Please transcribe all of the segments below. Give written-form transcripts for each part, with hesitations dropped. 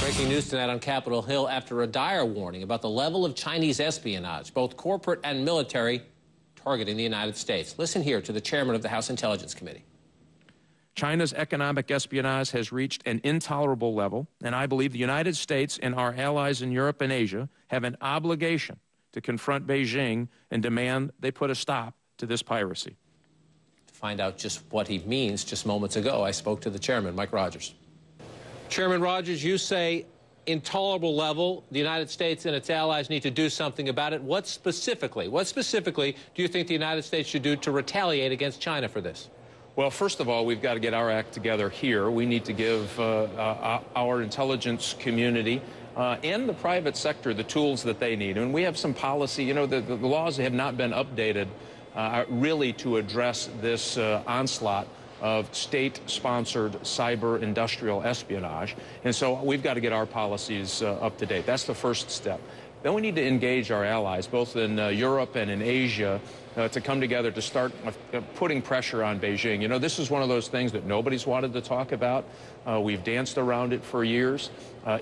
Breaking news tonight on Capitol Hill after a dire warning about the level of Chinese espionage, both corporate and military, targeting the United States. Listen here to the chairman of the House Intelligence Committee. China's economic espionage has reached an intolerable level, and I believe the United States and our allies in Europe and Asia have an obligation to confront Beijing and demand they put a stop to this piracy. To find out just what he means, just moments ago, I spoke to the chairman, Mike Rogers. Chairman Rogers, you say intolerable level. The United States and its allies need to do something about it. What specifically do you think the United States should do to retaliate against China for this? Well, first of all, we've got to get our act together here. We need to give our intelligence community and the private sector the tools that they need. And we have some policy. You know, the laws have not been updated really to address this onslaught of state-sponsored cyber-industrial espionage. And so we've got to get our policies up to date. That's the first step. Then we need to engage our allies, both in Europe and in Asia, to come together to start putting pressure on Beijing. You know, this is one of those things that nobody's wanted to talk about. We've danced around it for years.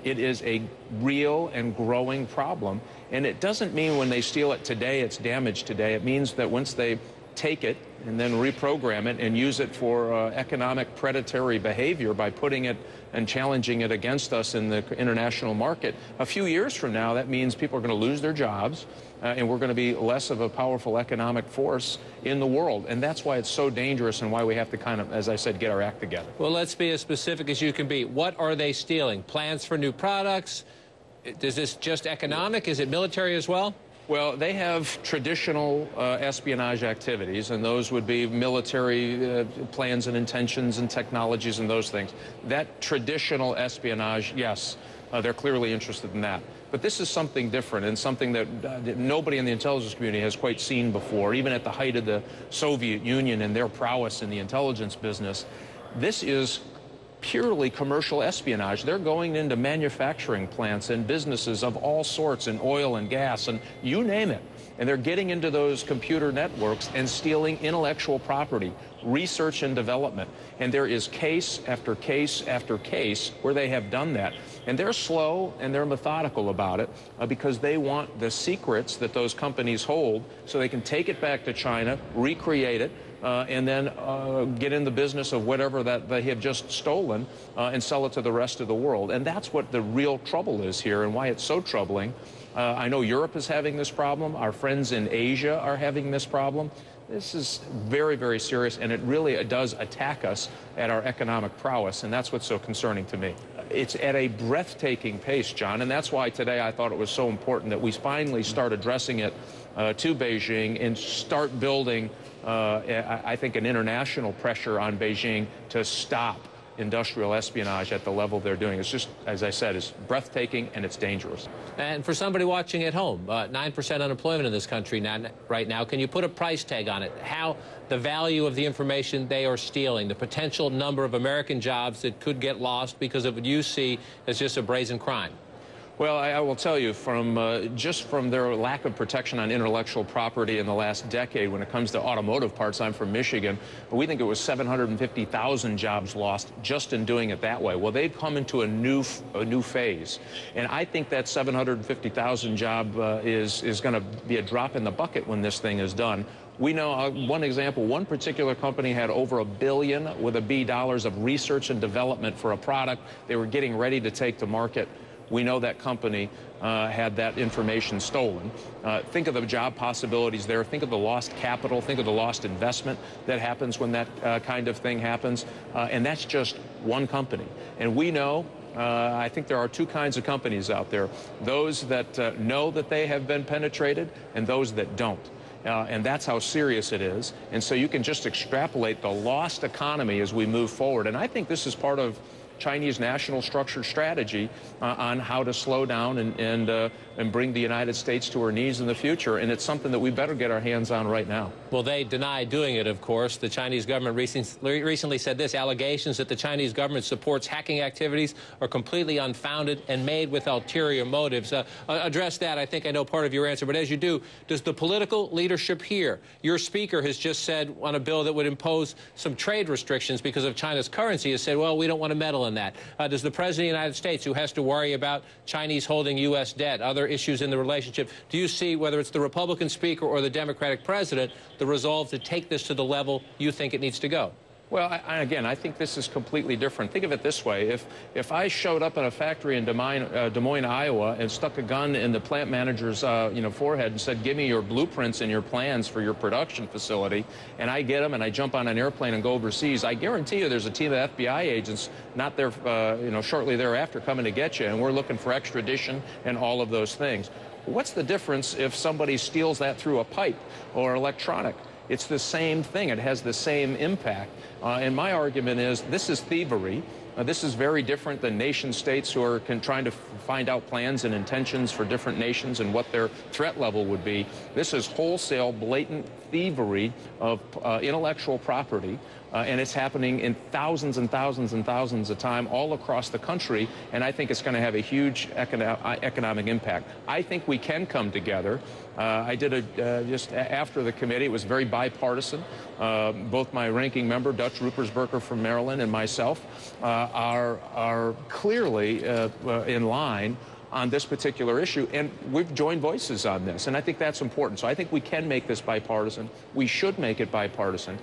It is a real and growing problem. And it doesn't mean when they steal it today, it's damaged today. It means that once they take it and then reprogram it and use it for economic predatory behavior by putting it and challenging it against us in the international market, a few years from now, that means people are going to lose their jobs and we're going to be less of a powerful economic force in the world. And that's why it's so dangerous and why we have to kind of, as I said, get our act together. Well, let's be as specific as you can be. What are they stealing? Plans for new products? Is this just economic? Is it military as well? Well, they have traditional espionage activities, and those would be military plans and intentions and technologies and those things. That traditional espionage, yes, they're clearly interested in that. But this is something different and something that nobody in the intelligence community has quite seen before, even at the height of the Soviet Union and their prowess in the intelligence business. This is purely commercial espionage. They're going into manufacturing plants and businesses of all sorts in oil and gas and you name it. And they're getting into those computer networks and stealing intellectual property, research and development. And there is case after case after case where they have done that. And they're slow and they're methodical about it because they want the secrets that those companies hold so they can take it back to China, recreate it, and then get in the business of whatever that they have just stolen and sell it to the rest of the world. And that's what the real trouble is here and why it's so troubling. I know Europe is having this problem. Our friends in Asia are having this problem. This is very, very serious, and it really does attack us at our economic prowess, and that's what's so concerning to me. It's at a breathtaking pace, John, and that's why today I thought it was so important that we finally start addressing it to Beijing and start building I think an international pressure on Beijing to stop industrial espionage at the level they're doing. It's just, as I said, it's breathtaking and it's dangerous. And for somebody watching at home, 9% unemployment in this country right now, can you put a price tag on it? How the value of the information they are stealing, the potential number of American jobs that could get lost because of what you see as just a brazen crime? Well, I will tell you, just from their lack of protection on intellectual property in the last decade, when it comes to automotive parts, I'm from Michigan, we think it was 750,000 jobs lost just in doing it that way. Well, they've come into a new phase, and I think that 750,000 job is going to be a drop in the bucket when this thing is done. We know, one example, one particular company had over $1 billion with a B dollars of research and development for a product they were getting ready to take to market. We know that company had that information stolen. Think of the job possibilities there. Think of the lost capital. Think of the lost investment that happens when that kind of thing happens. And that's just one company. And we know, I think there are two kinds of companies out there. Those that know that they have been penetrated and those that don't. And that's how serious it is. And so you can just extrapolate the lost economy as we move forward. And I think this is part of Chinese national structured strategy on how to slow down and bring the United States to her knees in the future. And it's something that we better get our hands on right now. Well, they deny doing it, of course. The Chinese government recently said this: allegations that the Chinese government supports hacking activities are completely unfounded and made with ulterior motives. Address that. I think I know part of your answer. But as you do, does the political leadership here, your speaker has just said on a bill that would impose some trade restrictions because of China's currency, has said, well, we don't want to meddle in on that? Does the President of the United States, who has to worry about Chinese holding U.S. debt, other issues in the relationship, do you see, whether it's the Republican Speaker or the Democratic President, the resolve to take this to the level you think it needs to go? Well, again, I think this is completely different. Think of it this way. If I showed up in a factory in Des Moines, Iowa, and stuck a gun in the plant manager's forehead and said, give me your blueprints and your plans for your production facility, and I get them and I jump on an airplane and go overseas, I guarantee you there's a team of FBI agents not there, shortly thereafter coming to get you, and we're looking for extradition and all of those things. What's the difference if somebody steals that through a pipe or electronic? It's the same thing. It has the same impact. And my argument is this is thievery. This is very different than nation states who are trying to find out plans and intentions for different nations and what their threat level would be. This is wholesale, blatant thievery of intellectual property. And it's happening in thousands and thousands and thousands of time all across the country, and I think it's going to have a huge economic impact. I think we can come together. I did just after the committee, it was very bipartisan. Both my ranking member, Dutch Ruppersberger from Maryland, and myself are clearly in line on this particular issue, and we've joined voices on this, and I think that's important. So I think we can make this bipartisan. We should make it bipartisan.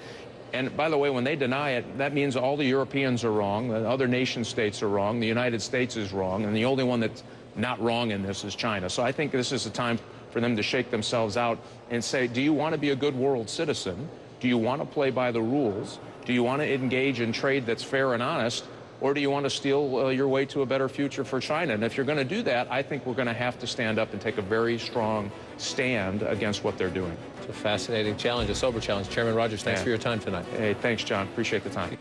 And by the way, when they deny it, that means all the Europeans are wrong, the other nation states are wrong, the United States is wrong, and the only one that's not wrong in this is China. So I think this is a time for them to shake themselves out and say, do you want to be a good world citizen? Do you want to play by the rules? Do you want to engage in trade that's fair and honest? Or do you want to steal your way to a better future for China? And if you're going to do that, I think we're going to have to stand up and take a very strong stand against what they're doing. It's a fascinating challenge, a sober challenge. Chairman Rogers, thanks for your time tonight. Hey, thanks, John. Appreciate the time.